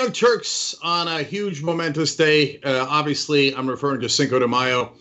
Young Turks on a huge momentous day. Obviously, I'm referring to Cinco de Mayo.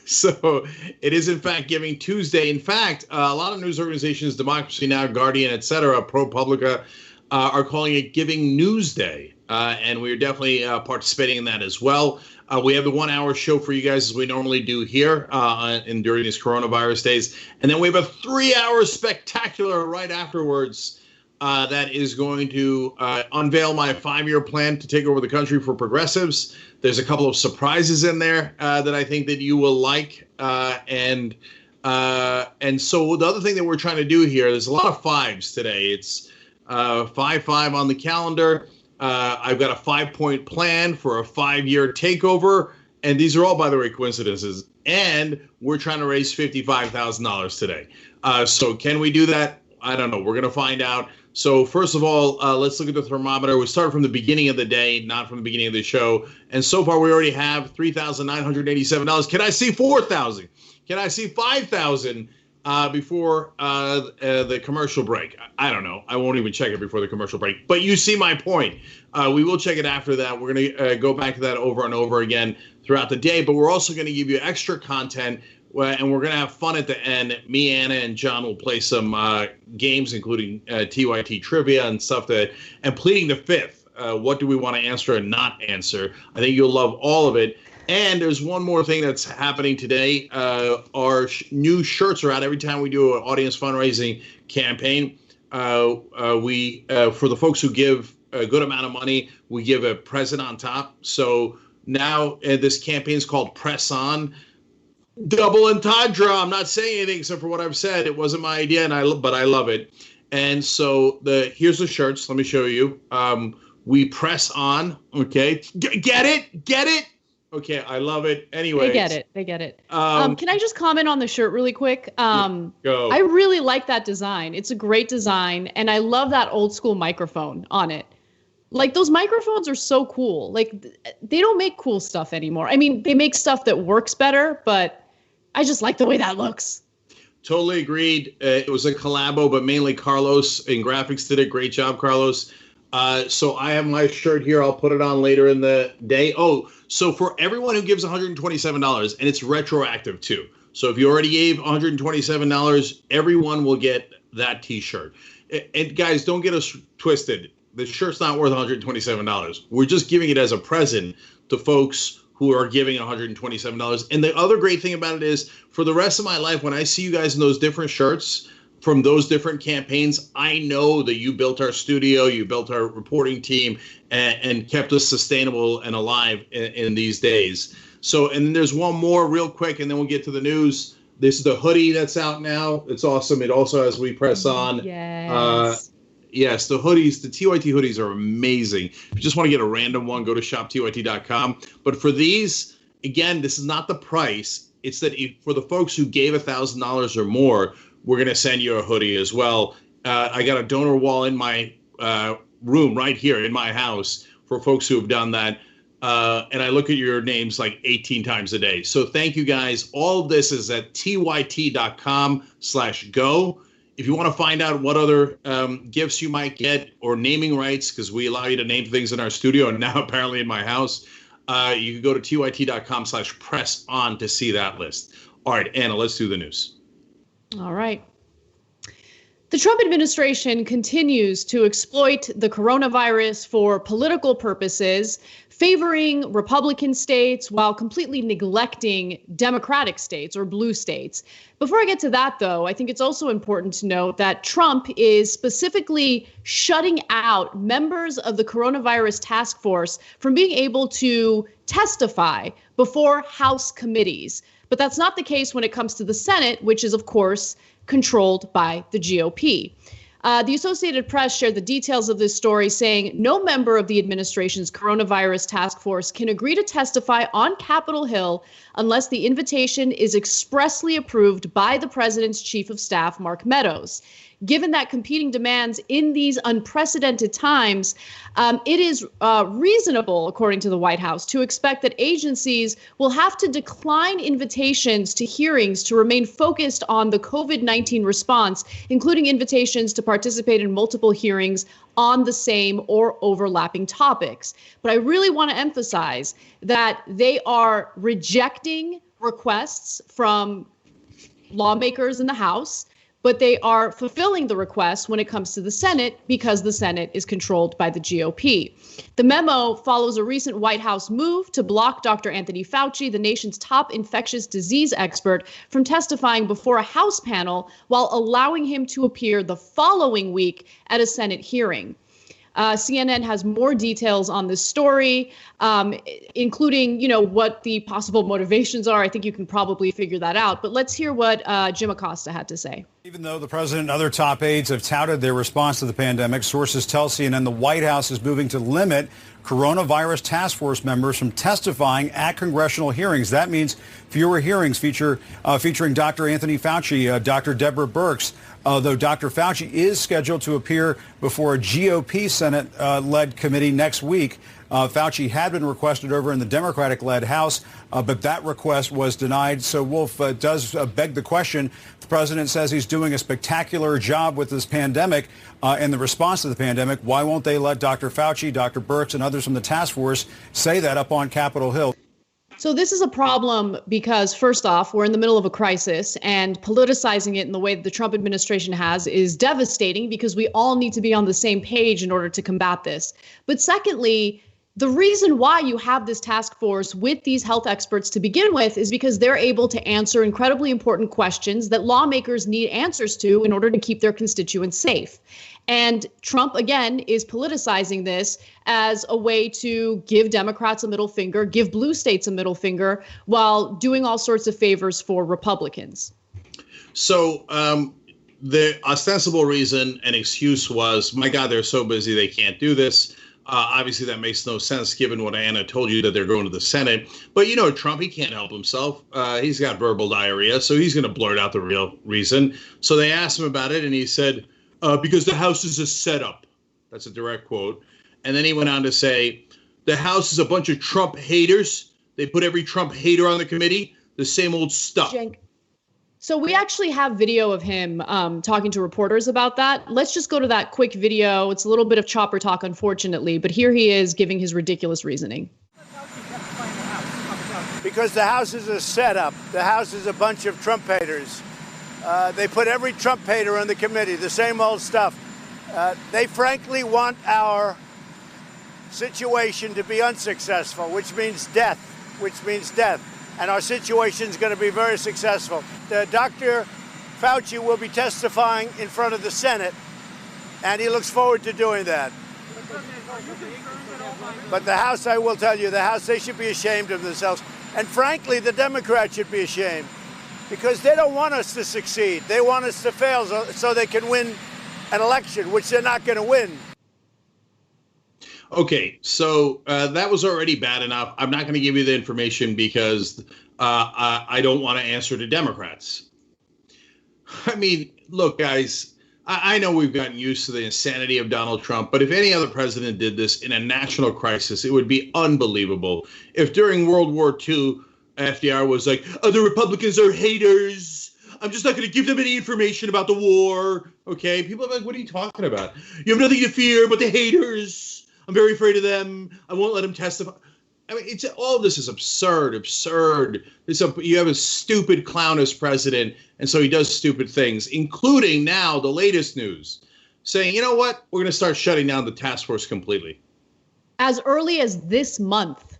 So it is, in fact, Giving Tuesday. In fact, a lot of news organizations, Democracy Now!, Guardian, etc., ProPublica, are calling it Giving Newsday. And we're definitely participating in that as well. We have the 1 hour show for you guys as we normally do here during these coronavirus days. And then we have a 3 hour spectacular right afterwards that is going to unveil my 5-year plan to take over the country for progressives. There's a couple of surprises in there that I think that you will like. And so the other thing that we're trying to do here, there's a lot of fives today. It's 5-5 on the calendar. I've got a 5-point plan for a 5-year takeover. And these are all, by the way, coincidences. And we're trying to raise $55,000 today. So can we do that? I don't know. We're going to find out. So first of all, let's look at the thermometer. We start from the beginning of the day, not from the beginning of the show. And so far, we already have $3,987. Can I see $4,000? Can I see $5,000 before the commercial break? I don't know. I won't even check it before the commercial break. But you see my point. We will check it after that. We're going to go back to that over and over again throughout the day. But we're also going to give you extra content. And we're going to have fun at the end. Me, Anna, and John will play some games, including TYT trivia and stuff. And pleading the fifth. What do we want to answer and not answer? I think you'll love all of it. And there's one more thing that's happening today. Our new shirts are out every time we do an audience fundraising campaign. We for the folks who give a good amount of money, we give a present on top. So now this campaign is called Press On. Double entendre. I'm not saying anything except for what I've said. It wasn't my idea, but I love it. And so here's the shirts. Let me show you. We press on. Okay, get it. Okay, I love it. Anyway, they get it. Can I just comment on the shirt really quick? Go. I really like that design. It's a great design, and I love that old school microphone on it. Like, those microphones are so cool. Like, they don't make cool stuff anymore. I mean, they make stuff that works better, but I just like the way that looks. Totally agreed. It was a collabo, but mainly Carlos in graphics did a great job, Carlos. So I have my shirt here. I'll put it on later in the day. Oh, so for everyone who gives $127, and it's retroactive too. So if you already gave $127, everyone will get that T-shirt. And guys, don't get us twisted. The shirt's not worth $127. We're just giving it as a present to folks who are giving $127. And the other great thing about it is, for the rest of my life, when I see you guys in those different shirts from those different campaigns, I know that you built our studio, you built our reporting team, and kept us sustainable and alive in these days. So, and then there's one more real quick, and then we'll get to the news. This is the hoodie that's out now. It's awesome. It also has We Press On. Yes. Yes, the hoodies, the TYT hoodies are amazing. If you just want to get a random one, go to shoptyt.com. But for these, again, this is not the price. It's that for the folks who gave $1,000 or more, we're going to send you a hoodie as well. I got a donor wall in my room right here in my house for folks who have done that. And I look at your names like 18 times a day. So thank you, guys. All of this is at tyt.com/go. If you want to find out what other gifts you might get or naming rights, because we allow you to name things in our studio and now apparently in my house, you can go to tyt.com/press on to see that list. All right, Anna, let's do the news. All right. The Trump administration continues to exploit the coronavirus for political purposes, favoring Republican states while completely neglecting Democratic states or blue states. Before I get to that, though, I think it's also important to note that Trump is specifically shutting out members of the coronavirus task force from being able to testify before House committees. But that's not the case when it comes to the Senate, which is, of course, controlled by the GOP. The Associated Press shared the details of this story, saying no member of the administration's coronavirus task force can agree to testify on Capitol Hill unless the invitation is expressly approved by the president's chief of staff, Mark Meadows. given that competing demands in these unprecedented times, it is reasonable, according to the White House, to expect that agencies will have to decline invitations to hearings to remain focused on the COVID-19 response, including invitations to participate in multiple hearings on the same or overlapping topics. But I really want to emphasize that they are rejecting requests from lawmakers in the House, but they are fulfilling the request when it comes to the Senate because the Senate is controlled by the GOP. The memo follows a recent White House move to block Dr. Anthony Fauci, the nation's top infectious disease expert, from testifying before a House panel while allowing him to appear the following week at a Senate hearing. CNN has more details on this story, including, what the possible motivations are. I think you can probably figure that out. But let's hear what Jim Acosta had to say. Even though the president and other top aides have touted their response to the pandemic, sources tell CNN the White House is moving to limit coronavirus task force members from testifying at congressional hearings. That means fewer hearings featuring Dr. Anthony Fauci, Dr. Deborah Birx, though Dr. Fauci is scheduled to appear before a GOP Senate-led committee next week. Fauci had been requested over in the Democratic-led House, but that request was denied. So, Wolf, does beg the question. The president says he's doing a spectacular job with this pandemic and the response to the pandemic. Why won't they let Dr. Fauci, Dr. Birx, and others from the task force say that up on Capitol Hill? So this is a problem because, first off, we're in the middle of a crisis, and politicizing it in the way that the Trump administration has is devastating because we all need to be on the same page in order to combat this. But secondly, the reason why you have this task force with these health experts to begin with is because they're able to answer incredibly important questions that lawmakers need answers to in order to keep their constituents safe. And Trump, again, is politicizing this as a way to give Democrats a middle finger, give blue states a middle finger, while doing all sorts of favors for Republicans. So the ostensible reason and excuse was, my God, they're so busy they can't do this. Obviously, that makes no sense given what Anna told you that they're going to the Senate. But, Trump, he can't help himself. He's got verbal diarrhea, so he's going to blurt out the real reason. So they asked him about it, and he said, because the House is a setup. That's a direct quote. And then he went on to say, the House is a bunch of Trump haters. They put every Trump hater on the committee. The same old stuff. So we actually have video of him talking to reporters about that. Let's just go to that quick video. It's a little bit of chopper talk, unfortunately, but here he is giving his ridiculous reasoning. Because the House is a setup. The House is a bunch of Trump haters. They put every Trump hater on the committee, the same old stuff. They frankly want our situation to be unsuccessful, which means death. And our situation is going to be very successful. Dr. Fauci will be testifying in front of the Senate, and he looks forward to doing that. But the House, I will tell you, the House, they should be ashamed of themselves. And frankly, the Democrats should be ashamed because they don't want us to succeed. They want us to fail so they can win an election, which they're not going to win. Okay, so that was already bad enough. I'm not going to give you the information because I don't want to answer to Democrats. I mean, look, guys, I know we've gotten used to the insanity of Donald Trump, but if any other president did this in a national crisis, it would be unbelievable. If during World War II, FDR was like, the Republicans are haters. I'm just not going to give them any information about the war. Okay, people are like, what are you talking about? You have nothing to fear but the haters. I'm very afraid of them. I won't let them testify. I mean, all this is absurd. You have a stupid clown as president, and so he does stupid things, including now the latest news saying, you know what, we're going to start shutting down the task force completely. As early as this month,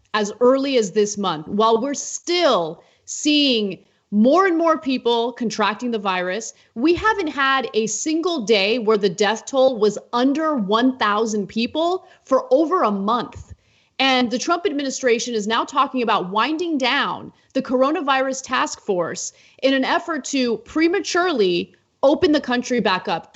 while we're still seeing more and more people contracting the virus, we haven't had a single day where the death toll was under 1,000 people for over a month. And the Trump administration is now talking about winding down the coronavirus task force in an effort to prematurely open the country back up.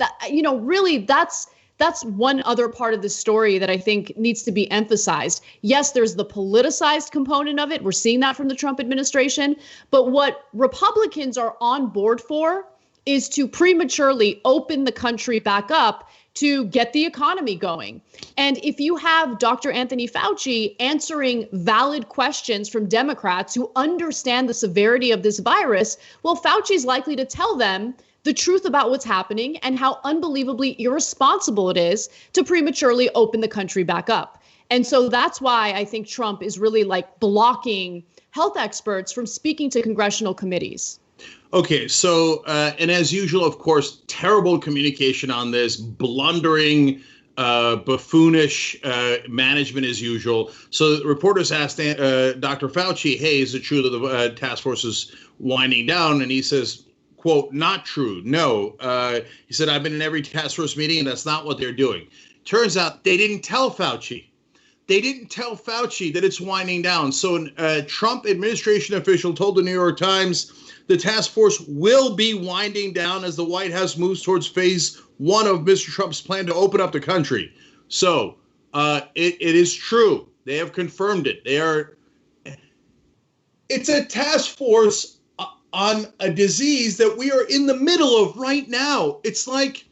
That's one other part of the story that I think needs to be emphasized. Yes, there's the politicized component of it. We're seeing that from the Trump administration. But what Republicans are on board for is to prematurely open the country back up to get the economy going. And if you have Dr. Anthony Fauci answering valid questions from Democrats who understand the severity of this virus, well, Fauci's likely to tell them the truth about what's happening and how unbelievably irresponsible it is to prematurely open the country back up. And so that's why I think Trump is really like blocking health experts from speaking to congressional committees. Okay, so, and as usual, of course, terrible communication on this, blundering, buffoonish management as usual. So reporters asked Dr. Fauci, hey, is it true that the task force is winding down? And he says, quote, not true. No. He said, I've been in every task force meeting, and that's not what they're doing. Turns out they didn't tell Fauci. They didn't tell Fauci that it's winding down. So a Trump administration official told the New York Times the task force will be winding down as the White House moves towards phase one of Mr. Trump's plan to open up the country. So it is true. They have confirmed it. It's a task force on a disease that we are in the middle of right now. It's like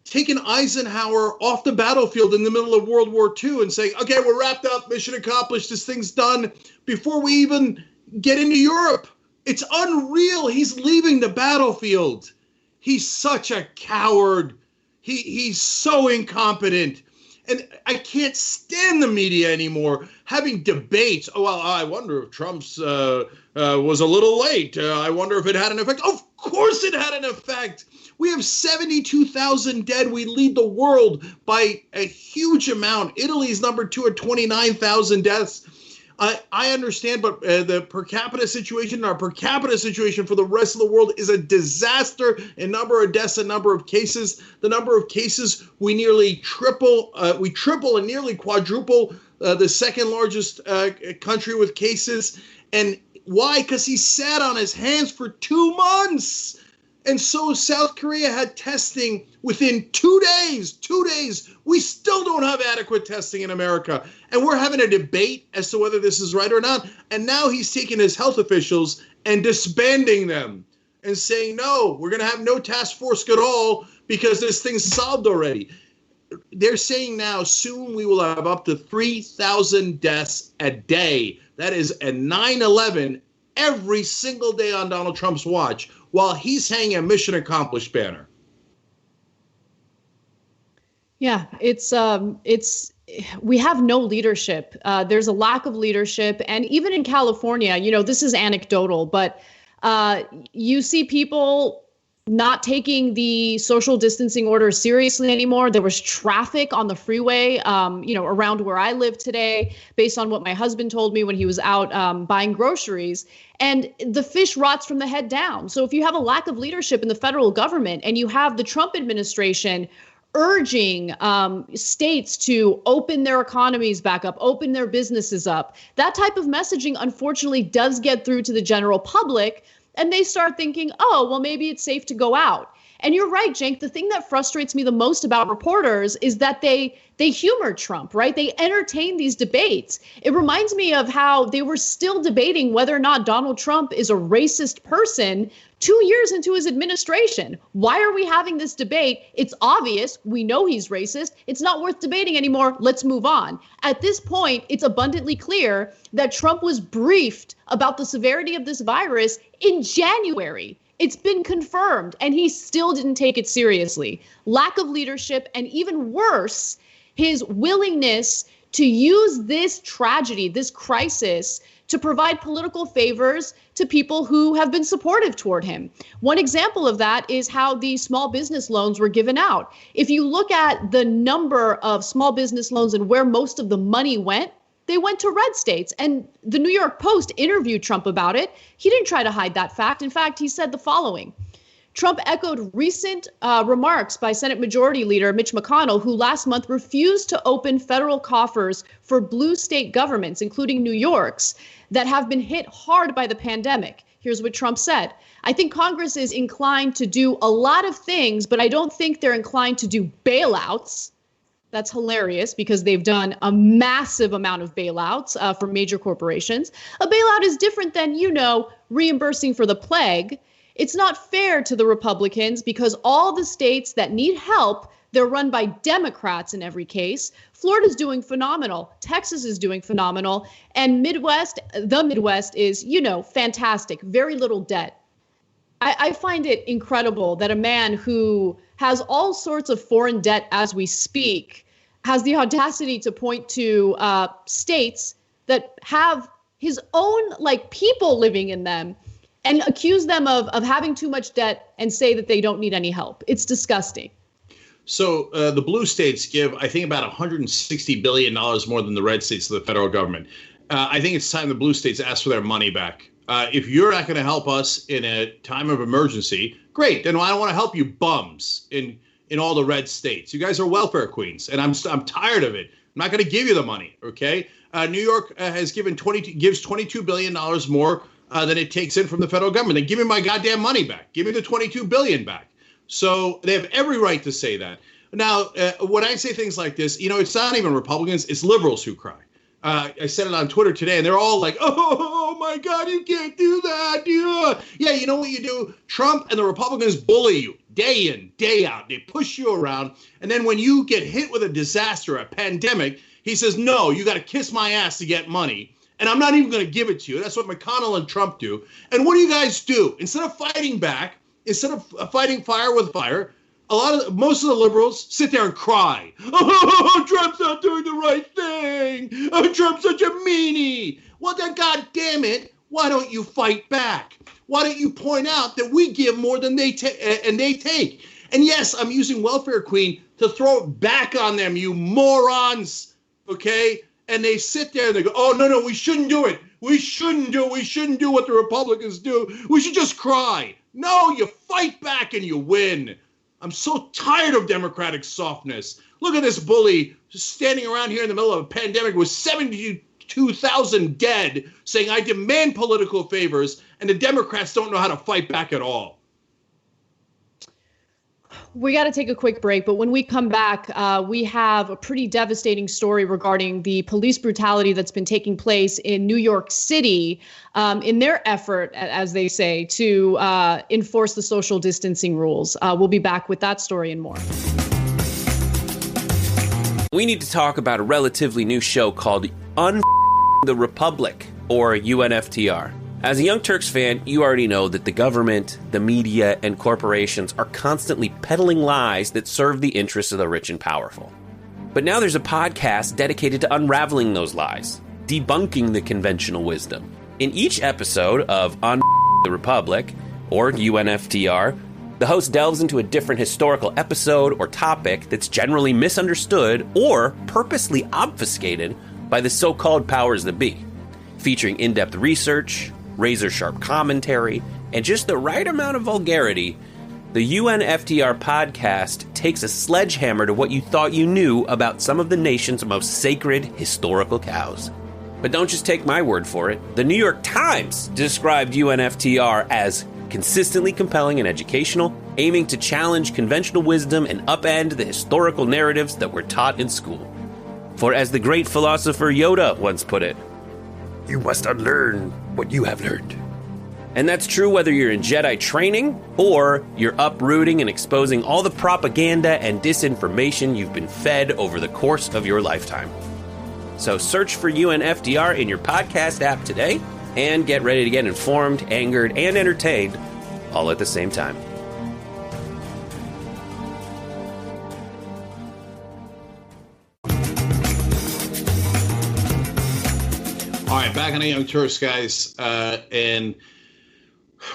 taking Eisenhower off the battlefield in the middle of World War II and saying, okay, we're wrapped up, mission accomplished, this thing's done, before we even get into Europe. It's unreal. He's leaving the battlefield. He's such a coward. He's so incompetent. And I can't stand the media anymore having debates. Oh, well, I wonder if Trump's was a little late. I wonder if it had an effect. Of course it had an effect. We have 72,000 dead. We lead the world by a huge amount. Italy's number 2 at 29,000 deaths. I understand, but the per capita situation, our per capita situation for the rest of the world is a disaster in number of deaths and number of cases. The number of cases, we triple and nearly quadruple the second largest country with cases. And why? Because he sat on his hands for 2 months. And so South Korea had testing within 2 days. 2 days. We still don't have adequate testing in America. And we're having a debate as to whether this is right or not. And now he's taking his health officials and disbanding them and saying, no, we're going to have no task force at all because this thing's solved already. They're saying now soon we will have up to 3,000 deaths a day. That is a 9/11 every single day on Donald Trump's watch, while he's hanging a mission accomplished banner. Yeah, we have no leadership. There's a lack of leadership. And even in California, this is anecdotal, but you see people not taking the social distancing orders seriously anymore. There was traffic on the freeway, around where I live today, based on what my husband told me when he was out buying groceries. And the fish rots from the head down. So if you have a lack of leadership in the federal government and you have the Trump administration urging states to open their economies back up, open their businesses up, that type of messaging, unfortunately, does get through to the general public. And they start thinking, oh, well, maybe it's safe to go out. And you're right, Cenk. The thing that frustrates me the most about reporters is that they humor Trump, right? They entertain these debates. It reminds me of how they were still debating whether or not Donald Trump is a racist person 2 years into his administration. Why are we having this debate? It's obvious. We know he's racist. It's not worth debating anymore. Let's move on. At this point, it's abundantly clear that Trump was briefed about the severity of this virus in January. It's been confirmed, and he still didn't take it seriously. Lack of leadership, and even worse, his willingness to use this tragedy, this crisis, to provide political favors to people who have been supportive toward him. One example of that is how the small business loans were given out. If you look at the number of small business loans and where most of the money went, they went to red states. And the New York Post interviewed Trump about it. He didn't try to hide that fact. In fact, he said the following. Trump echoed recent remarks by Senate Majority Leader Mitch McConnell, who last month refused to open federal coffers for blue state governments, including New York's, that have been hit hard by the pandemic. Here's what Trump said. I think Congress is inclined to do a lot of things, but I don't think they're inclined to do bailouts. That's hilarious because they've done a massive amount of bailouts for major corporations. A bailout is different than, reimbursing for the plague. It's not fair to the Republicans because all the states that need help, they're run by Democrats in every case. Florida's doing phenomenal. Texas is doing phenomenal. And the Midwest is, fantastic. Very little debt. I find it incredible that a man who has all sorts of foreign debt as we speak has the audacity to point to states that have his own people living in them and accuse them of having too much debt and say that they don't need any help. It's disgusting. So the blue states give, I think, about $160 billion more than the red states to the federal government. I think it's time the blue states ask for their money back. If you're not going to help us in a time of emergency, great. Then I don't want to help you bums in all the red states. You guys are welfare queens, and I'm tired of it. I'm not going to give you the money, okay? New York gives $22 billion more than it takes in from the federal government. Then give me my goddamn money back. Give me the $22 billion back. So they have every right to say that. Now, when I say things like this, it's not even Republicans, it's liberals who cry. I said it on Twitter today, and they're all like, oh my God, you can't do that. Yeah, you know what you do? Trump and the Republicans bully you day in, day out. They push you around. And then when you get hit with a disaster, a pandemic, he says, no, you got to kiss my ass to get money. And I'm not even going to give it to you. That's what McConnell and Trump do. And what do you guys do? Instead of fighting back, instead of fighting fire with fire, most of the liberals sit there and cry. Oh, Trump's not doing the right thing. Oh, Trump's such a meanie. Well, then, God damn it, why don't you fight back? Why don't you point out that we give more than they take? And yes, I'm using welfare queen to throw it back on them, you morons. Okay? And they sit there and they go, oh, no, we shouldn't do it. We shouldn't do what the Republicans do. We should just cry. No, you fight back and you win. I'm so tired of Democratic softness. Look at this bully just standing around here in the middle of a pandemic with 72,000 dead saying, I demand political favors, and the Democrats don't know how to fight back at all. We got to take a quick break, but when we come back, we have a pretty devastating story regarding the police brutality that's been taking place in New York City in their effort, as they say, to enforce the social distancing rules. We'll be back with that story and more. We need to talk about a relatively new show called the Republic, or UNFTR. As a Young Turks fan, you already know that the government, the media, and corporations are constantly peddling lies that serve the interests of the rich and powerful. But now there's a podcast dedicated to unraveling those lies, debunking the conventional wisdom. In each episode of the Republic, or UNFTR, the host delves into a different historical episode or topic that's generally misunderstood or purposely obfuscated by the so-called powers that be, featuring in-depth research, razor-sharp commentary, and just the right amount of vulgarity. The UNFTR podcast takes a sledgehammer to what you thought you knew about some of the nation's most sacred historical cows. But don't just take my word for it. The New York Times described UNFTR as consistently compelling and educational, aiming to challenge conventional wisdom and upend the historical narratives that were taught in school. For as the great philosopher Yoda once put it, you must unlearn what you have learned. And that's true whether you're in Jedi training or you're uprooting and exposing all the propaganda and disinformation you've been fed over the course of your lifetime. So search for UNFTR in your podcast app today and get ready to get informed, angered, and entertained all at the same time. All right, back on the Young Turks, guys, and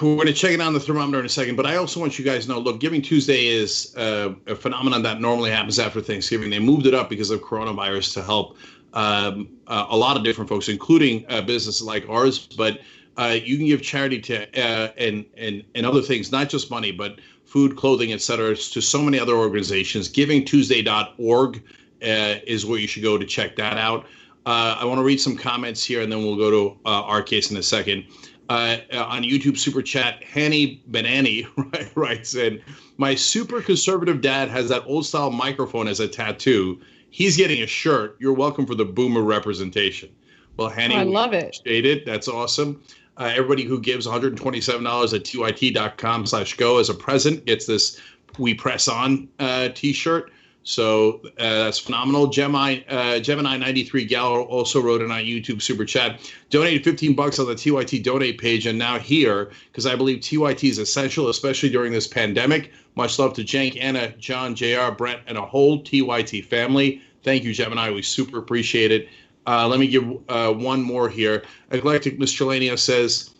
we're going to check it on the thermometer in a second, but I also want you guys to know, look, Giving Tuesday is a phenomenon that normally happens after Thanksgiving. They moved it up because of coronavirus to help a lot of different folks, including businesses like ours, but you can give charity to and other things, not just money, but food, clothing, et cetera, to so many other organizations. GivingTuesday.org is where you should go to check that out. I want to read some comments here, and then we'll go to our case in a second. On YouTube Super Chat, Hanny Banani writes in, my super conservative dad has that old style microphone as a tattoo. He's getting a shirt. You're welcome for the boomer representation. Well, Hanny, I love it. Appreciate it. That's awesome. Everybody who gives $127 at tyt.com/go as a present gets this We Press On t-shirt. So that's phenomenal. Gemini93 Gal also wrote in our YouTube super chat, donated $15 on the TYT donate page, and now here, because I believe TYT is essential, especially during this pandemic. Much love to Cenk, Anna, John, JR, Brent, and a whole TYT family. Thank you, Gemini. We super appreciate it. Let me give one more here. Eclectic Mistralania says,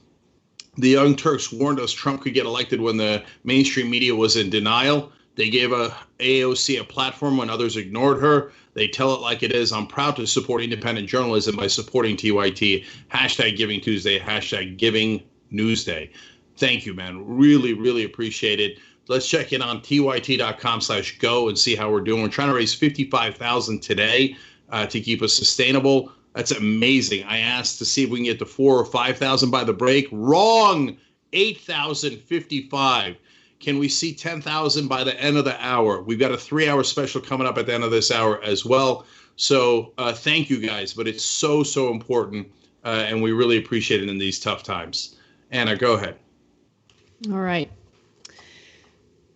the Young Turks warned us Trump could get elected when the mainstream media was in denial. They gave AOC a platform when others ignored her. They tell it like it is. I'm proud to support independent journalism by supporting TYT. Hashtag Giving Tuesday. Hashtag Giving Newsday. Thank you, man. Really, really appreciate it. Let's check in on tyt.com/go and see how we're doing. We're trying to raise $55,000 today to keep us sustainable. That's amazing. I asked to see if we can get to 4,000 or 5,000 by the break. Wrong. 8,055. Can we see 10,000 by the end of the hour? We've got a 3-hour special coming up at the end of this hour as well. So thank you guys, but it's so, so important, and we really appreciate it in these tough times. Anna, go ahead. All right.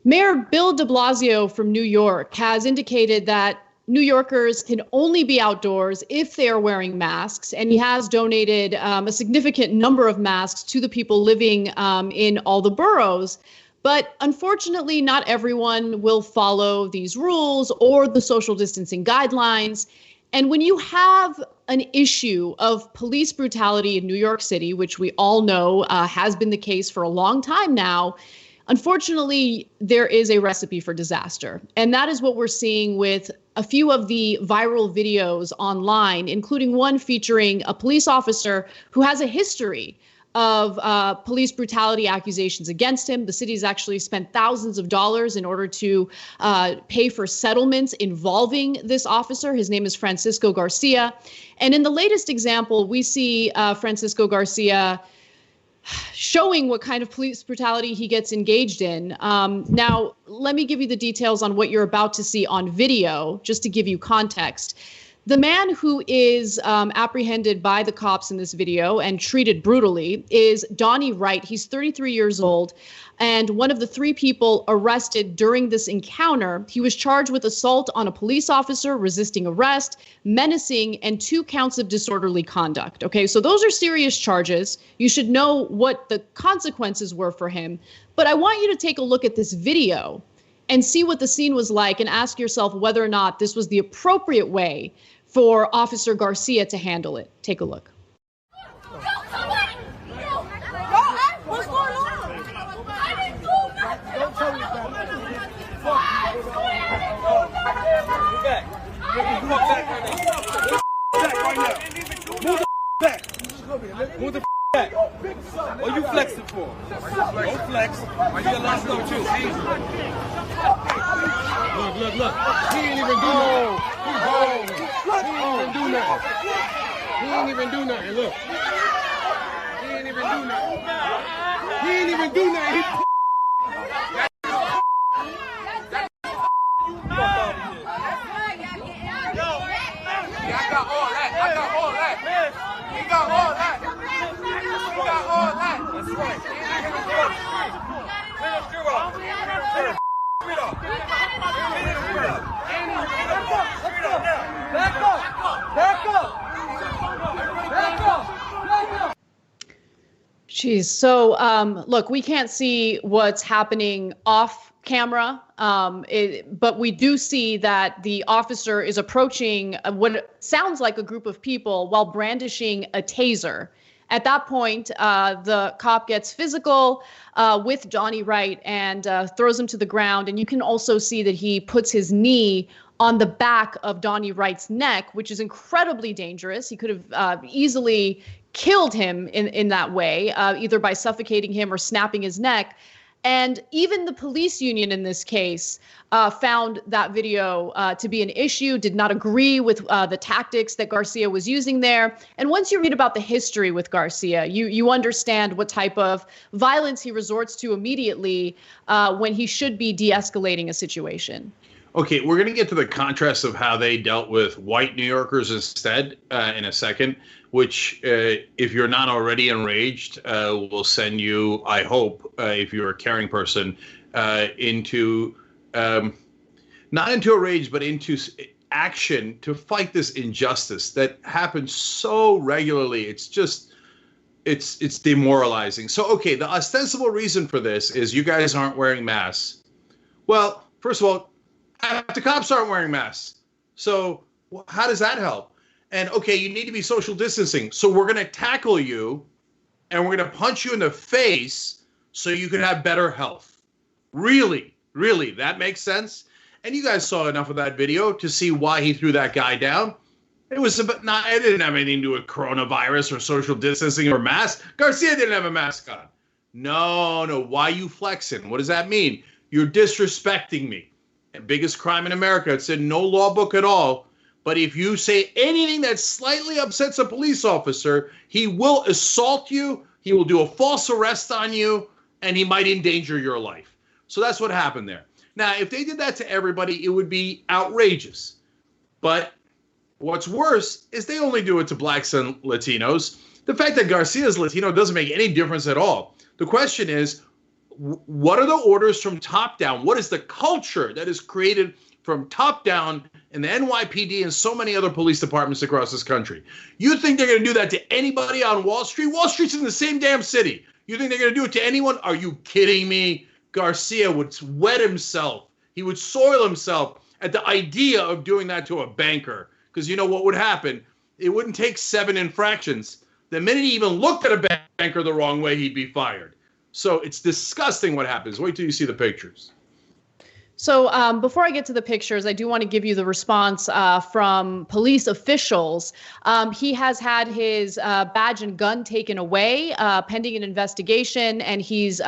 Mayor Bill de Blasio from New York has indicated that New Yorkers can only be outdoors if they are wearing masks, and he has donated a significant number of masks to the people living in all the boroughs. But unfortunately, not everyone will follow these rules or the social distancing guidelines. And when you have an issue of police brutality in New York City, which we all know has been the case for a long time now, unfortunately, there is a recipe for disaster. And that is what we're seeing with a few of the viral videos online, including one featuring a police officer who has a history of police brutality accusations against him. The city's actually spent thousands of dollars in order to pay for settlements involving this officer. His name is Francisco Garcia. And in the latest example, we see Francisco Garcia showing what kind of police brutality he gets engaged in. Now, let me give you the details on what you're about to see on video, just to give you context. The man who is apprehended by the cops in this video and treated brutally is Donnie Wright. He's 33 years old, and one of the 3 people arrested during this encounter. He was charged with assault on a police officer, resisting arrest, menacing, and 2 counts of disorderly conduct. Okay, so those are serious charges. You should know what the consequences were for him. But I want you to take a look at this video and see what the scene was like and ask yourself whether or not this was the appropriate way for Officer Garcia to handle it. Take a look. What's going on? I didn't do nothing. Don't tell me that. Move back. Move back right now. Move the back. What are you flexing for? Don't flex. Why you got lost up too? Look. He ain't even do nothing. He ain't even do nothing. Look. He ain't even do nothing. He ain't even do nothing. I got all that. He got all that. That's right. Jeez. So, look, we can't see what's happening off camera, but we do see that the officer is approaching what sounds like a group of people while brandishing a taser. At that point, the cop gets physical with Donnie Wright and throws him to the ground. And you can also see that he puts his knee on the back of Donnie Wright's neck, which is incredibly dangerous. He could have easily killed him in that way, either by suffocating him or snapping his neck. And even the police union in this case found that video to be an issue, did not agree with the tactics that Garcia was using there. And once you read about the history with Garcia, you understand what type of violence he resorts to immediately when he should be de-escalating a situation. Okay, we're going to get to the contrast of how they dealt with white New Yorkers instead in a second, which, if you're not already enraged, will send you, I hope, if you're a caring person, into not into a rage, but into action to fight this injustice that happens so regularly. It's just, it's demoralizing. So, okay, the ostensible reason for this is you guys aren't wearing masks. Well, first of all, half the cops aren't wearing masks. So how does that help? And okay, you need to be social distancing. So we're going to tackle you and we're going to punch you in the face so you can have better health. Really, really, that makes sense. And you guys saw enough of that video to see why he threw that guy down. It didn't have anything to do with coronavirus or social distancing or masks. Garcia didn't have a mask on. No. Why you flexing? What does that mean? You're disrespecting me. And biggest crime in America. It's in no law book at all. But if you say anything that slightly upsets a police officer, he will assault you, he will do a false arrest on you, and he might endanger your life. So that's what happened there. Now, if they did that to everybody, it would be outrageous. But what's worse is they only do it to blacks and Latinos. The fact that Garcia's Latino doesn't make any difference at all. The question is, what are the orders from top down? What is the culture that is created from top down in the NYPD and so many other police departments across this country? You think they're going to do that to anybody on Wall Street? Wall Street's in the same damn city. You think they're going to do it to anyone? Are you kidding me? Garcia would wet himself. He would soil himself at the idea of doing that to a banker. Because you know what would happen? It wouldn't take 7 infractions. The minute he even looked at a banker the wrong way, he'd be fired. So it's disgusting what happens. Wait till you see the pictures. So before I get to the pictures, I do want to give you the response from police officials. He has had his badge and gun taken away pending an investigation, and he's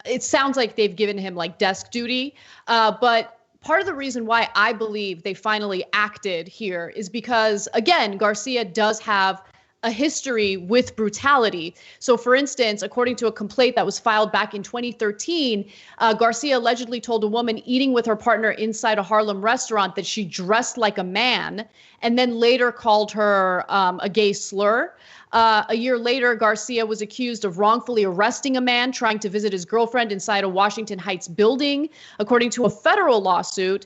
it sounds like they've given him like desk duty. But part of the reason why I believe they finally acted here is because, again, Garcia does have a history with brutality. So, for instance, according to a complaint that was filed back in 2013, Garcia allegedly told a woman eating with her partner inside a Harlem restaurant that she dressed like a man, and then later called her a gay slur. A year later, Garcia was accused of wrongfully arresting a man trying to visit his girlfriend inside a Washington Heights building. According to a federal lawsuit,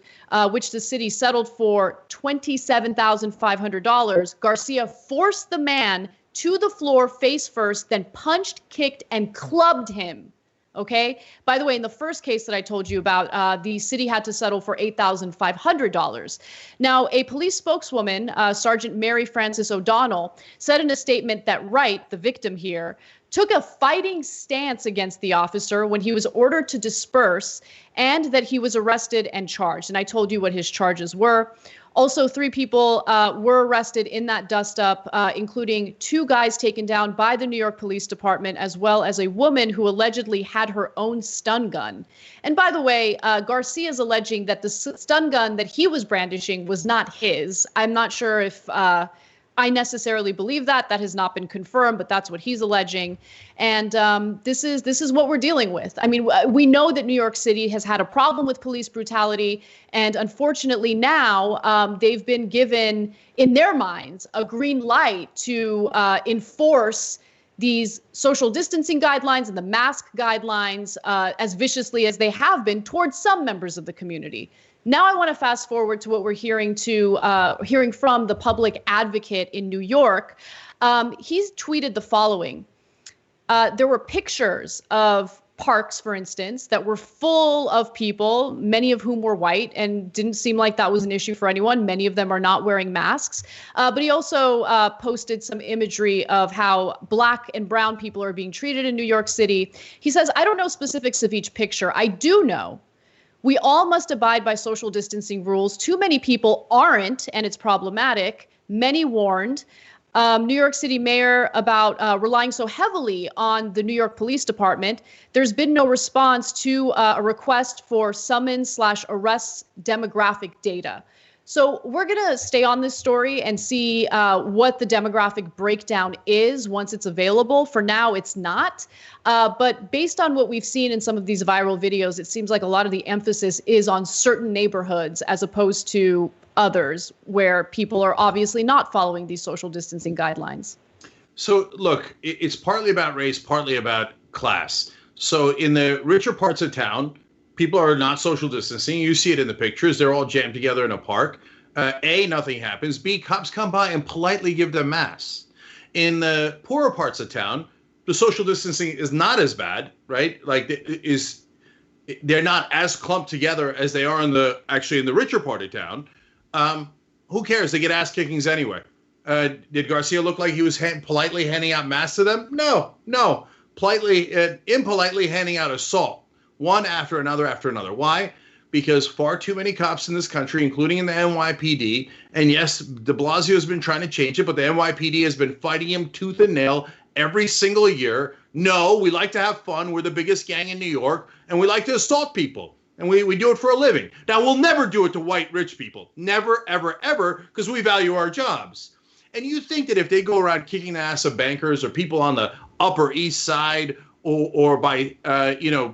which the city settled for $27,500, Garcia forced the man to the floor face first, then punched, kicked, and clubbed him. Okay. By the way, in the first case that I told you about, the city had to settle for $8,500. Now, a police spokeswoman, Sergeant Mary Frances O'Donnell, said in a statement that Wright, the victim here, took a fighting stance against the officer when he was ordered to disperse, and that he was arrested and charged. And I told you what his charges were. Also, 3 people were arrested in that dust-up, including 2 guys taken down by the New York Police Department, as well as a woman who allegedly had her own stun gun. And by the way, Garcia is alleging that the stun gun that he was brandishing was not his. I'm not sure if I necessarily believe that. That has not been confirmed, but that's what he's alleging. And this is what we're dealing with. I mean, we know that New York City has had a problem with police brutality. And unfortunately now they've been given, in their minds, a green light to enforce these social distancing guidelines and the mask guidelines as viciously as they have been towards some members of the community. Now I want to fast forward to what we're hearing from the public advocate in New York. He's tweeted the following. There were pictures of parks, for instance, that were full of people, many of whom were white, and didn't seem like that was an issue for anyone. Many of them are not wearing masks. But he also posted some imagery of how black and brown people are being treated in New York City. He says, I don't know specifics of each picture. I do know we all must abide by social distancing rules. Too many people aren't, and it's problematic. Many warned. New York City mayor about relying so heavily on the New York Police Department. There's been no response to a request for summons/arrests demographic data. So we're going to stay on this story and see what the demographic breakdown is once it's available. For now, it's not. But based on what we've seen in some of these viral videos, it seems like a lot of the emphasis is on certain neighborhoods as opposed to others where people are obviously not following these social distancing guidelines. So, look, it's partly about race, partly about class. So in the richer parts of town, people are not social distancing. You see it in the pictures. They're all jammed together in a park. A, nothing happens. B, cops come by and politely give them masks. In the poorer parts of town, the social distancing is not as bad, right? Like, they're not as clumped together as they are in the richer part of town. Who cares? They get ass kickings anyway. Did Garcia look like he was politely handing out masks to them? No. Impolitely handing out assault. One after another after another. Why? Because far too many cops in this country, including in the NYPD, and yes, de Blasio has been trying to change it, but the NYPD has been fighting him tooth and nail every single year. No, we like to have fun. We're the biggest gang in New York, and we like to assault people. And we do it for a living. Now, we'll never do it to white rich people. Never, ever, ever, because we value our jobs. And you think that if they go around kicking the ass of bankers or people on the Upper East Side or by,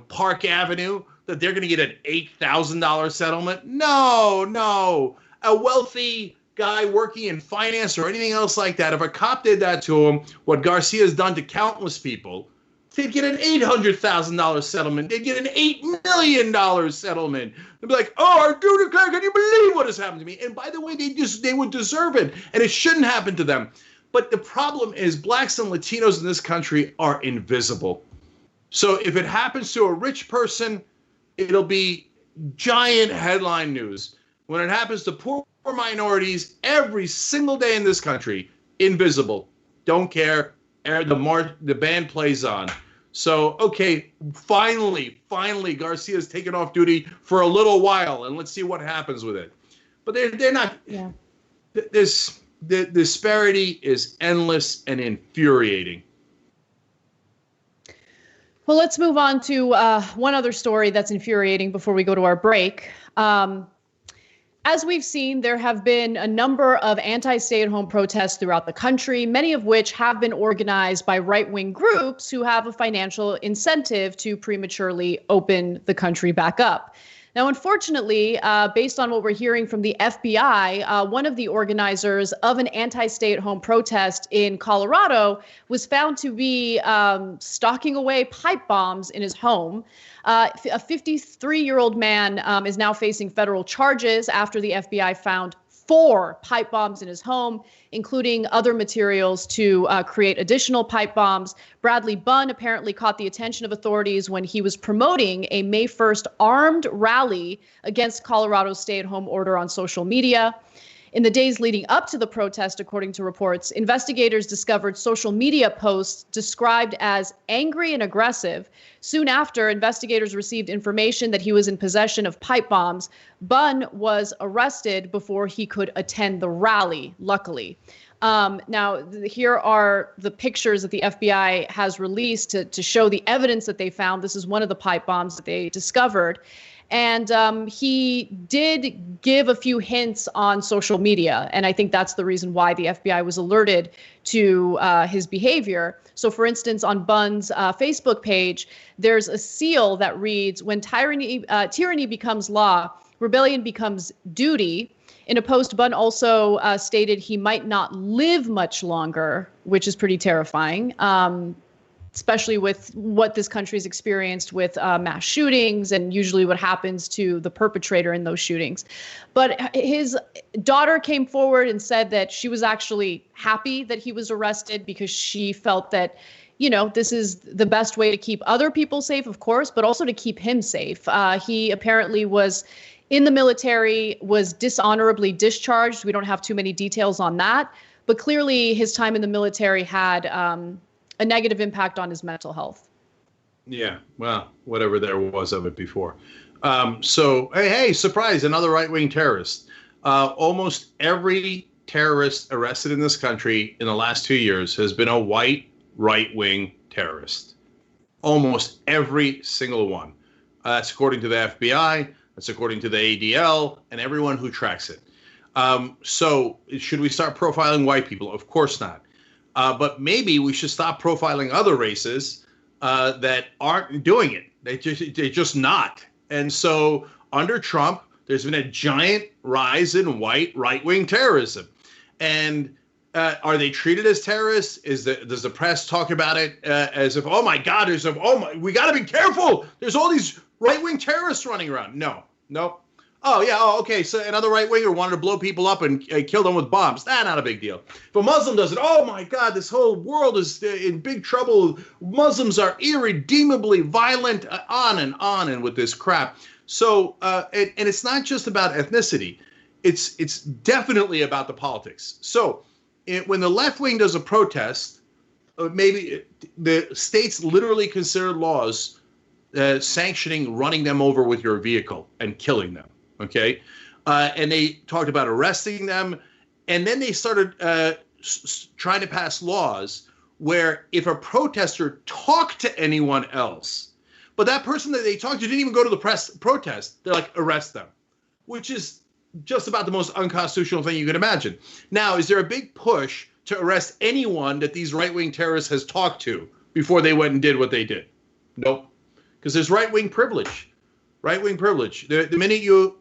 Park Avenue, that they're going to get an $8,000 settlement? No. A wealthy guy working in finance or anything else like that, if a cop did that to him, what Garcia's done to countless people, they'd get an $800,000 settlement. They'd get an $8 million settlement. They'd be like, oh, I do declare, can you believe what has happened to me? And by the way, they would deserve it, and it shouldn't happen to them. But the problem is blacks and Latinos in this country are invisible. So if it happens to a rich person, it'll be giant headline news. When it happens to poor minorities every single day in this country, invisible. Don't care. The band plays on. So, okay, finally, Garcia's taken off duty for a little while, and let's see what happens with it. But they're not. Yeah. The disparity is endless and infuriating. Well, let's move on to one other story that's infuriating before we go to our break. As we've seen, there have been a number of anti-stay-at-home protests throughout the country, many of which have been organized by right-wing groups who have a financial incentive to prematurely open the country back up. Now, unfortunately, based on what we're hearing from the FBI, one of the organizers of an anti-stay-at-home protest in Colorado was found to be stocking away pipe bombs in his home. A 53-year-old man is now facing federal charges after the FBI found 4 pipe bombs in his home, including other materials to create additional pipe bombs. Bradley Bunn apparently caught the attention of authorities when he was promoting a May 1st armed rally against Colorado's stay-at-home order on social media. In the days leading up to the protest, according to reports, investigators discovered social media posts described as angry and aggressive. Soon after, investigators received information that he was in possession of pipe bombs. Bunn was arrested before he could attend the rally, luckily. Now, here are the pictures that the FBI has released to show the evidence that they found. This is one of the pipe bombs that they discovered. And he did give a few hints on social media. And I think that's the reason why the FBI was alerted to his behavior. So, for instance, on Bunn's Facebook page, there's a seal that reads, "When tyranny becomes law, rebellion becomes duty." In a post, Bunn also stated he might not live much longer, which is pretty terrifying. Especially with what this country's experienced with mass shootings and usually what happens to the perpetrator in those shootings. But his daughter came forward and said that she was actually happy that he was arrested because she felt that, this is the best way to keep other people safe, of course, but also to keep him safe. He apparently was in the military, was dishonorably discharged. We don't have too many details on that, but clearly his time in the military had a negative impact on his mental health. Yeah, well, whatever there was of it before. So, hey, surprise, another right-wing terrorist. Almost every terrorist arrested in this country in the last 2 years has been a white right-wing terrorist. Almost every single one. That's according to the FBI, that's according to the ADL, and everyone who tracks it. So should we start profiling white people? Of course not. But maybe we should stop profiling other races that aren't doing it. They're just not. And so under Trump, there's been a giant rise in white right-wing terrorism. And are they treated as terrorists? Does the press talk about it as if, oh my God, we got to be careful. There's all these right-wing terrorists running around. No. Oh yeah. Oh, okay. So another right-winger wanted to blow people up and kill them with bombs. Not a big deal. If a Muslim does it, oh my God, this whole world is in big trouble. Muslims are irredeemably violent. On and with this crap. So and it's not just about ethnicity. It's definitely about the politics. So when the left wing does a protest, maybe the states literally consider laws sanctioning running them over with your vehicle and killing them. Okay. And they talked about arresting them. And then they started trying to pass laws where if a protester talked to anyone else, but that person that they talked to didn't even go to the protest, they're like, arrest them, which is just about the most unconstitutional thing you can imagine. Now, is there a big push to arrest anyone that these right-wing terrorists has talked to before they went and did what they did? Nope. Because there's right-wing privilege. Right-wing privilege. The minute you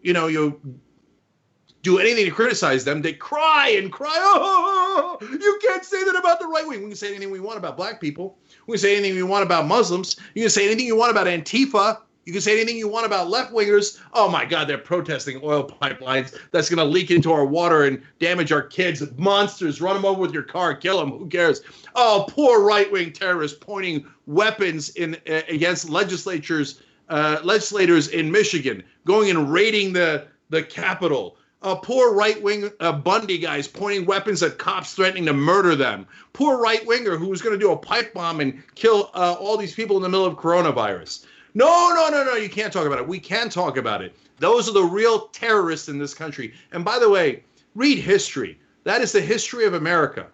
do anything to criticize them, they cry and cry. Oh, you can't say that about the right wing. We can say anything we want about black people. We can say anything we want about Muslims. You can say anything you want about Antifa. You can say anything you want about left-wingers. Oh, my God, they're protesting oil pipelines. That's going to leak into our water and damage our kids. Monsters, run them over with your car, kill them. Who cares? Oh, poor right-wing terrorists pointing weapons against legislators in Michigan, going and raiding the Capitol. Poor right-wing Bundy guys pointing weapons at cops, threatening to murder them. Poor right-winger who was going to do a pipe bomb and kill all these people in the middle of coronavirus. No, you can't talk about it. We can talk about it. Those are the real terrorists in this country. And by the way, read history. That is the history of America.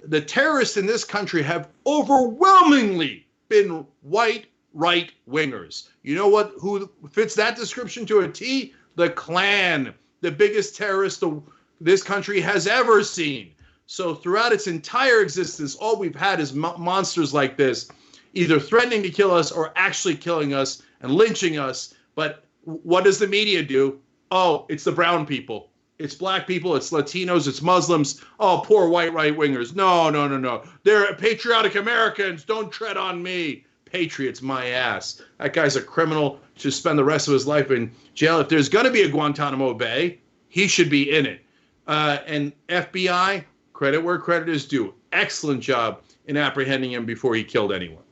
The terrorists in this country have overwhelmingly been white right-wingers. You know who fits that description to a T? The Klan, the biggest terrorist this country has ever seen. So throughout its entire existence, all we've had is monsters like this, either threatening to kill us or actually killing us and lynching us. But what does the media do? Oh, it's the brown people. It's black people. It's Latinos. It's Muslims. Oh, poor white right-wingers. No. They're patriotic Americans. Don't tread on me. Patriots, my ass. That guy's a criminal. Should spend the rest of his life in jail. If there's going to be a Guantanamo Bay, he should be in it. And FBI, credit where credit is due. Excellent job in apprehending him before he killed anyone.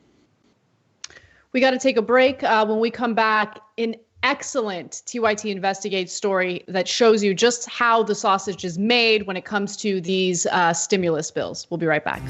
We got to take a break. When we come back, an excellent TYT Investigate story that shows you just how the sausage is made when it comes to these stimulus bills. We'll be right back.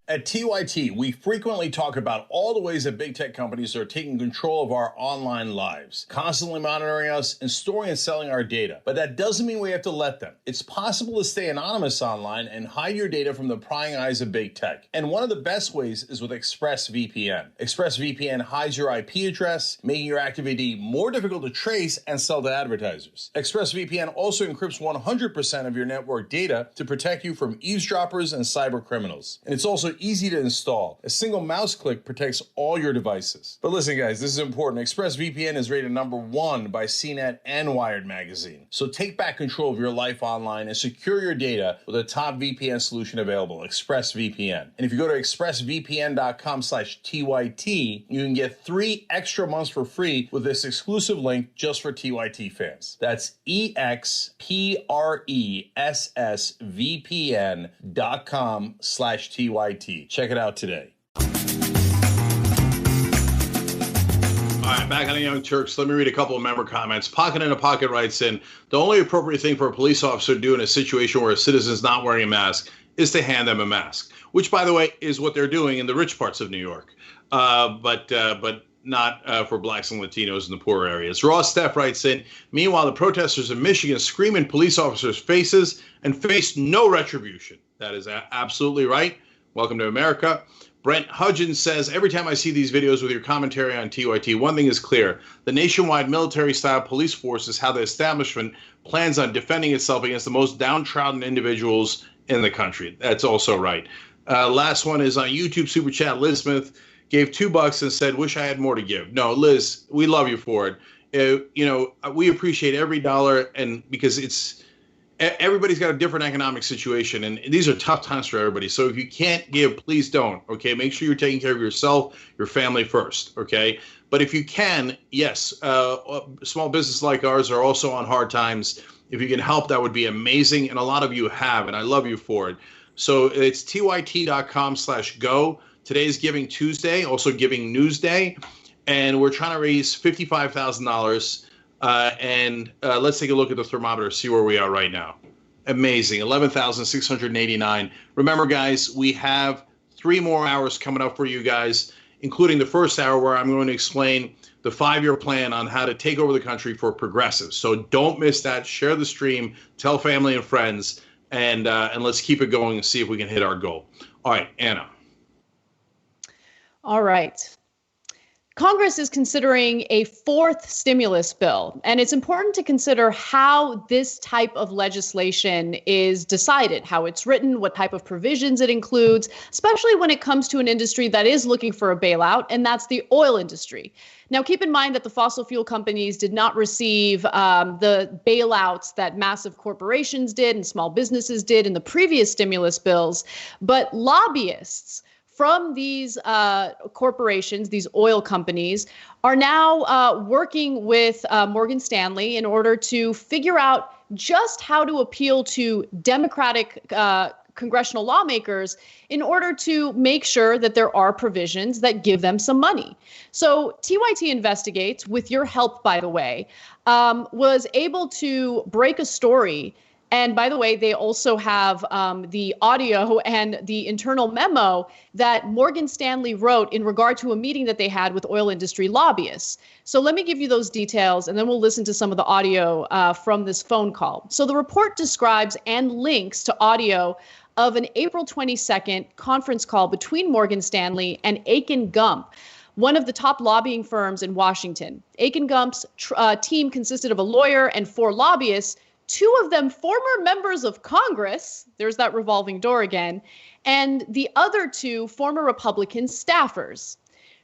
At TYT, we frequently talk about all the ways that big tech companies are taking control of our online lives, constantly monitoring us and storing and selling our data. But that doesn't mean we have to let them. It's possible to stay anonymous online and hide your data from the prying eyes of big tech. And one of the best ways is with ExpressVPN. ExpressVPN hides your IP address, making your active ID more difficult to trace and sell to advertisers. ExpressVPN also encrypts 100% of your network data to protect you from eavesdroppers and cyber criminals. And it's also easy to install. A single mouse click protects all your devices. But listen, guys, this is important. ExpressVPN is rated #1 by CNET and Wired magazine. So take back control of your life online and secure your data with a top VPN solution available, ExpressVPN. And if you go to expressvpn.com/TYT, you can get 3 extra months for free with this exclusive link just for TYT fans. That's expressvpn.com/TYT. Check it out today. All right, back on the Young Turks. Let me read a couple of member comments. Pocket in a Pocket writes in, the only appropriate thing for a police officer to do in a situation where a citizen is not wearing a mask is to hand them a mask, which, by the way, is what they're doing in the rich parts of New York, but not for blacks and Latinos in the poorer areas. Ross Steff writes in, meanwhile, the protesters in Michigan scream in police officers' faces and face no retribution. That is absolutely right. Welcome to America. Brent Hudgens says, every time I see these videos with your commentary on TYT, one thing is clear. The nationwide military-style police force is how the establishment plans on defending itself against the most downtrodden individuals in the country. That's also right. Last one is on YouTube Super Chat. Liz Smith gave $2 and said, wish I had more to give. No, Liz, we love you for it. We appreciate every dollar, and because everybody's got a different economic situation, and these are tough times for everybody. So if you can't give, please don't, okay? Make sure you're taking care of yourself, your family first, okay? But if you can, yes, small business like ours are also on hard times. If you can help, that would be amazing, and a lot of you have, and I love you for it. So it's tyt.com/go. Today's Giving Tuesday, also Giving News Day, and we're trying to raise $55,000. And let's take a look at the thermometer, see where we are right now. Amazing, 11,689. Remember, guys, we have 3 more hours coming up for you guys, including the first hour where I'm going to explain the 5-year plan on how to take over the country for progressives. So don't miss that. Share the stream, tell family and friends, and let's keep it going and see if we can hit our goal. All right, Anna. All right. Congress is considering a 4th stimulus bill, and it's important to consider how this type of legislation is decided, how it's written, what type of provisions it includes, especially when it comes to an industry that is looking for a bailout, and that's the oil industry. Now, keep in mind that the fossil fuel companies did not receive the bailouts that massive corporations did and small businesses did in the previous stimulus bills, but lobbyists from these corporations, these oil companies, are now working with Morgan Stanley in order to figure out just how to appeal to Democratic congressional lawmakers in order to make sure that there are provisions that give them some money. So TYT Investigates, with your help, by the way, was able to break a story. And by the way, they also have the audio and the internal memo that Morgan Stanley wrote in regard to a meeting that they had with oil industry lobbyists. So let me give you those details, and then we'll listen to some of the audio from this phone call. So the report describes and links to audio of an April 22nd conference call between Morgan Stanley and Aiken Gump, one of the top lobbying firms in Washington. Aiken Gump's team consisted of a lawyer and 4 lobbyists, 2 of them former members of Congress, there's that revolving door again, and the other 2 former Republican staffers.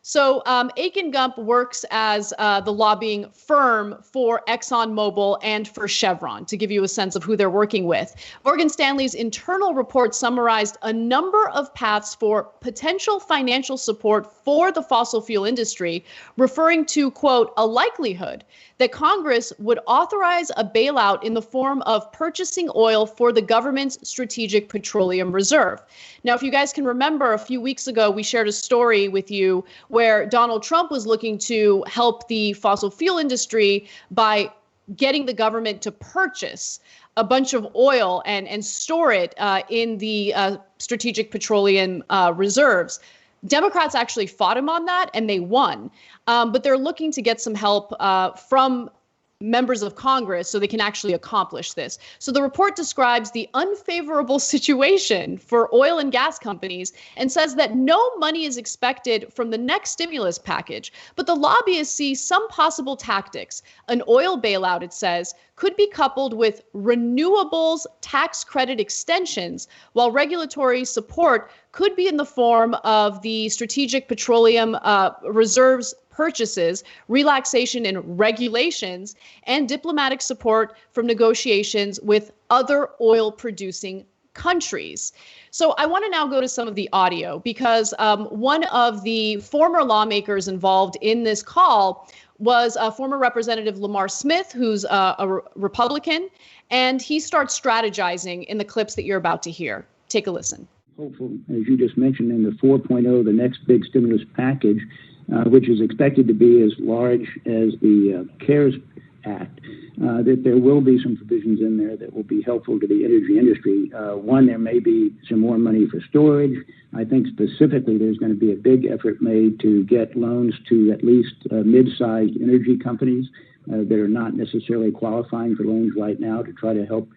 So Aiken Gump works as the lobbying firm for ExxonMobil and for Chevron, to give you a sense of who they're working with. Morgan Stanley's internal report summarized a number of paths for potential financial support for the fossil fuel industry, referring to, quote, a likelihood that Congress would authorize a bailout in the form of purchasing oil for the government's strategic petroleum reserve. Now, if you guys can remember, a few weeks ago, we shared a story with you where Donald Trump was looking to help the fossil fuel industry by getting the government to purchase a bunch of oil and store it in the strategic petroleum reserves. Democrats actually fought him on that, and they won. But they're looking to get some help from members of Congress so they can actually accomplish this. So the report describes the unfavorable situation for oil and gas companies and says that no money is expected from the next stimulus package. But the lobbyists see some possible tactics. An oil bailout, it says, could be coupled with renewables tax credit extensions, while regulatory support could be in the form of the strategic petroleum reserves purchases, relaxation in regulations, and diplomatic support from negotiations with other oil-producing countries. So I want to now go to some of the audio because one of the former lawmakers involved in this call was former Representative Lamar Smith, who's a Republican, and he starts strategizing in the clips that you're about to hear. Take a listen. Hopeful, as you just mentioned, in the 4.0, the next big stimulus package, which is expected to be as large as the CARES Act, that there will be some provisions in there that will be helpful to the energy industry. One, there may be some more money for storage. I think specifically there's going to be a big effort made to get loans to at least mid-sized energy companies that are not necessarily qualifying for loans right now to try to help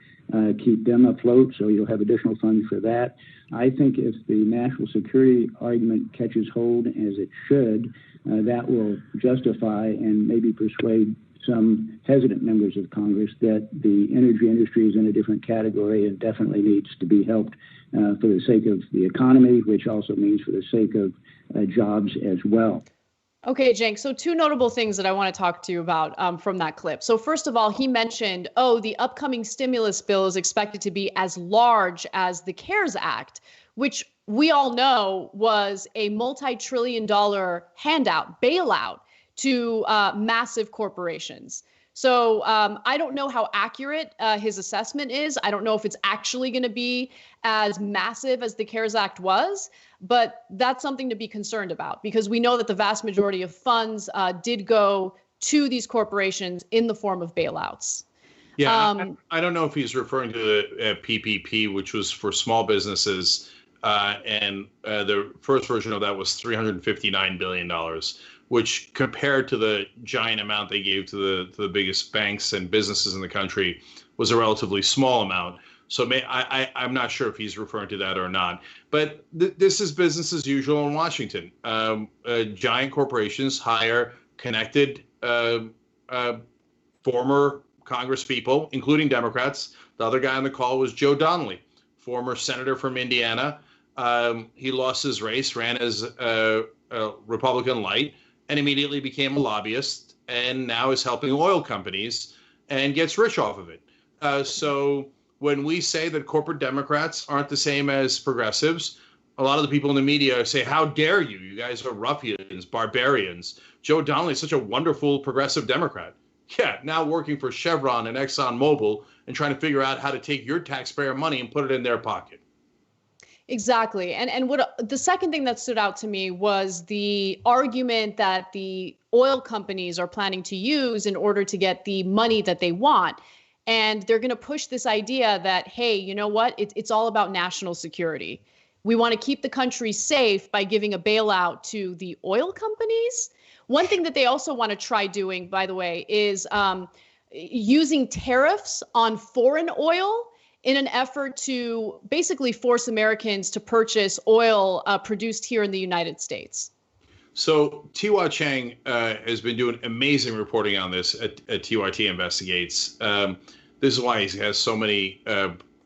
keep them afloat, so you'll have additional funds for that. I think if the national security argument catches hold, as it should, that will justify and maybe persuade some hesitant members of Congress that the energy industry is in a different category and definitely needs to be helped for the sake of the economy, which also means for the sake of jobs as well. Okay, Cenk. So two notable things that I want to talk to you about from that clip. So first of all, he mentioned, the upcoming stimulus bill is expected to be as large as the CARES Act, which we all know was a multi-trillion-dollar handout, bailout to massive corporations. So I don't know how accurate his assessment is. I don't know if it's actually going to be as massive as the CARES Act was, but that's something to be concerned about because we know that the vast majority of funds did go to these corporations in the form of bailouts. Yeah, I don't know if he's referring to the PPP, which was for small businesses, and the first version of that was $359 billion. Which compared to the giant amount they gave to the biggest banks and businesses in the country was a relatively small amount. So I'm not sure if he's referring to that or not. But this is business as usual in Washington. Giant corporations hire connected former Congress people, including Democrats. The other guy on the call was Joe Donnelly, former senator from Indiana. He lost his race, ran as a Republican light, and immediately became a lobbyist, and now is helping oil companies and gets rich off of it. So when we say that corporate Democrats aren't the same as progressives, a lot of the people in the media say, how dare you? You guys are ruffians, barbarians. Joe Donnelly is such a wonderful progressive Democrat. Yeah, now working for Chevron and ExxonMobil and trying to figure out how to take your taxpayer money and put it in their pocket. Exactly. And what the second thing that stood out to me was the argument that the oil companies are planning to use in order to get the money that they want. And they're going to push this idea that, hey, you know what? It's all about national security. We want to keep the country safe by giving a bailout to the oil companies. One thing that they also want to try doing, by the way, is using tariffs on foreign oil in an effort to basically force Americans to purchase oil produced here in the United States. So TY Chang has been doing amazing reporting on this at TYT Investigates. This is why he has so many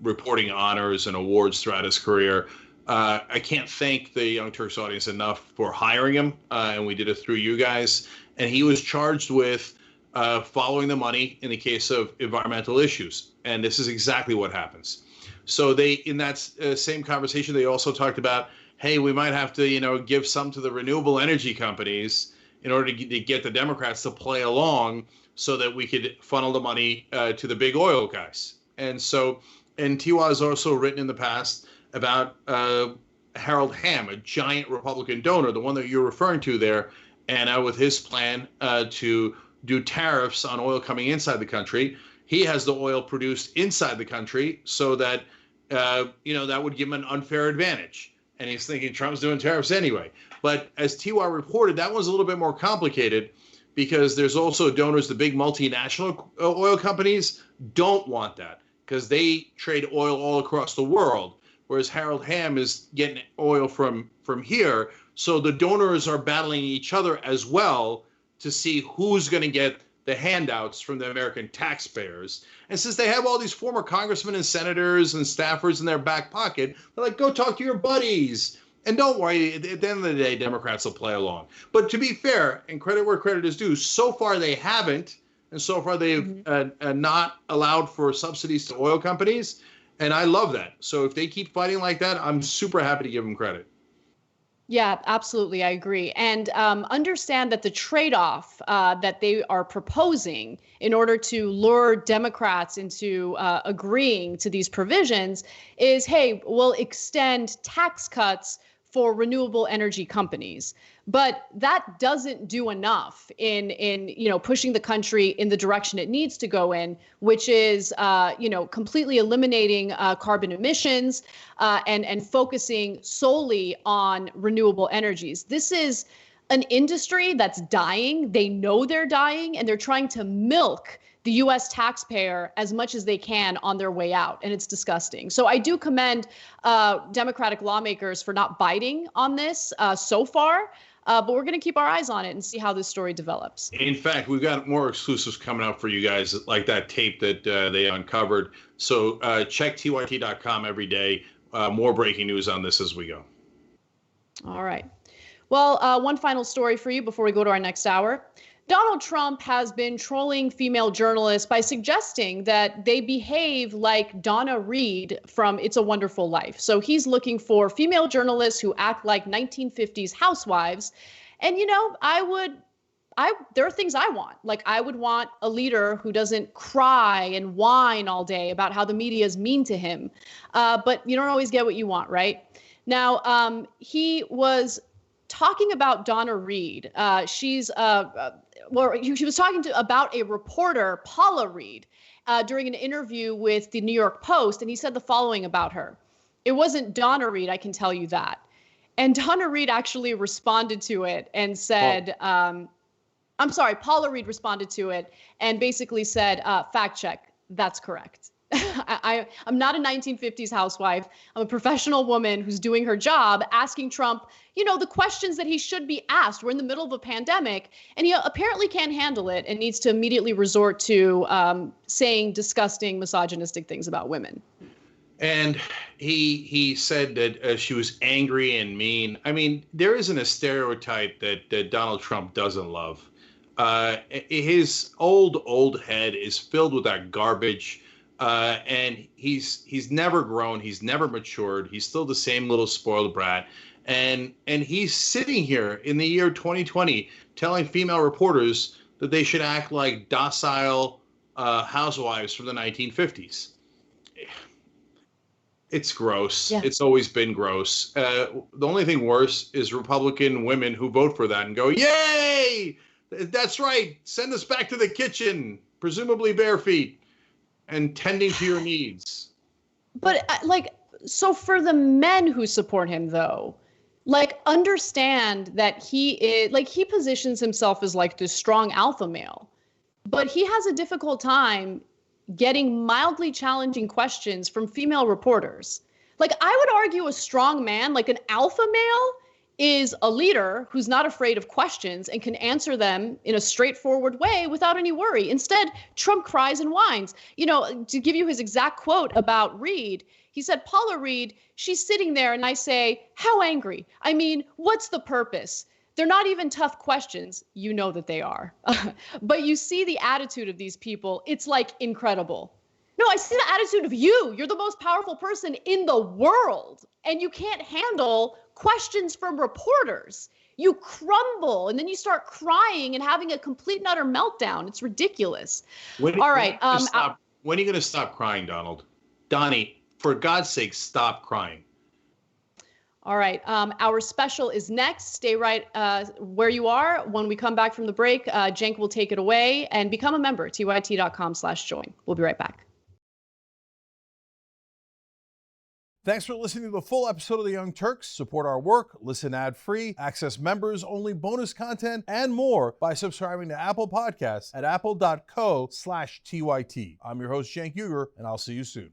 reporting honors and awards throughout his career. I can't thank the Young Turks audience enough for hiring him, and we did it through you guys. And he was charged with following the money in the case of environmental issues. And this is exactly what happens. So they, in that same conversation, they also talked about, hey, we might have to, give some to the renewable energy companies in order to get the Democrats to play along so that we could funnel the money to the big oil guys. And so, and TY has also written in the past about Harold Hamm, a giant Republican donor, the one that you're referring to there, and with his plan to do tariffs on oil coming inside the country. He has the oil produced inside the country so that, that would give him an unfair advantage. And he's thinking Trump's doing tariffs anyway. But as TY reported, that was a little bit more complicated because there's also donors, the big multinational oil companies don't want that because they trade oil all across the world, whereas Harold Hamm is getting oil from here. So the donors are battling each other as well to see who's going to get the handouts from the American taxpayers. And since they have all these former congressmen and senators and staffers in their back pocket, they're like, go talk to your buddies. And don't worry, at the end of the day, Democrats will play along. But to be fair, and credit where credit is due, so far they haven't. And so far they've not allowed for subsidies to oil companies. And I love that. So if they keep fighting like that, I'm super happy to give them credit. Yeah, absolutely. I agree. And understand that the trade-off that they are proposing in order to lure Democrats into agreeing to these provisions is, hey, we'll extend tax cuts for renewable energy companies. But that doesn't do enough in pushing the country in the direction it needs to go in, which is completely eliminating carbon emissions and focusing solely on renewable energies. This is an industry that's dying. They know they're dying, and they're trying to milk the U.S. taxpayer as much as they can on their way out, and it's disgusting. So I do commend Democratic lawmakers for not biting on this so far, but we're going to keep our eyes on it and see how this story develops. In fact, we've got more exclusives coming out for you guys, like that tape that they uncovered. So check TYT.com every day. More breaking news on this as we go. All right. Well, one final story for you before we go to our next hour. Donald Trump has been trolling female journalists by suggesting that they behave like Donna Reed from It's a Wonderful Life. So he's looking for female journalists who act like 1950s housewives. And, you know, there are things I want. Like, I would want a leader who doesn't cry and whine all day about how the media is mean to him. But you don't always get what you want, right? Now, he was talking about Donna Reed. She was talking about a reporter, Paula Reed, during an interview with the New York Post, and he said the following about her. It wasn't Donna Reed, I can tell you that. And Donna Reed actually responded to it and said, Paula Reed responded to it and basically said, fact check, that's correct. I'm not a 1950s housewife. I'm a professional woman who's doing her job, asking Trump, you know, the questions that he should be asked. We're in the middle of a pandemic, and he apparently can't handle it and needs to immediately resort to saying disgusting, misogynistic things about women. And he said that she was angry and mean. I mean, there isn't a stereotype that Donald Trump doesn't love. His old head is filled with that garbage. And he's never grown. He's never matured. He's still the same little spoiled brat. And he's sitting here in the year 2020 telling female reporters that they should act like docile housewives from the 1950s. It's gross. Yeah. It's always been gross. The only thing worse is Republican women who vote for that and go, yay! That's right. Send us back to the kitchen, presumably bare feet, and tending to your needs. But so for the men who support him, though, understand that he positions himself as this strong alpha male, but he has a difficult time getting mildly challenging questions from female reporters. I would argue a strong man, an alpha male, is a leader who's not afraid of questions and can answer them in a straightforward way without any worry. Instead, Trump cries and whines. You know, to give you his exact quote about Reed, he said, Paula Reed, she's sitting there and I say, how angry? I mean, what's the purpose? They're not even tough questions. You know that they are. But you see the attitude of these people. It's incredible. No, I see the attitude of you. You're the most powerful person in the world, and you can't handle questions from reporters. You crumble, and then you start crying and having a complete and utter meltdown. It's ridiculous. When are you going to stop crying, Donald? Donnie, for God's sake, stop crying. All right. Our special is next. Stay right where you are. When we come back from the break, Cenk will take it away and become a member, tyt.com/join. We'll be right back. Thanks for listening to the full episode of the Young Turks. Support our work, listen ad-free, access members-only bonus content, and more by subscribing to Apple Podcasts at apple.co/TYT. I'm your host, Cenk Uygur, and I'll see you soon.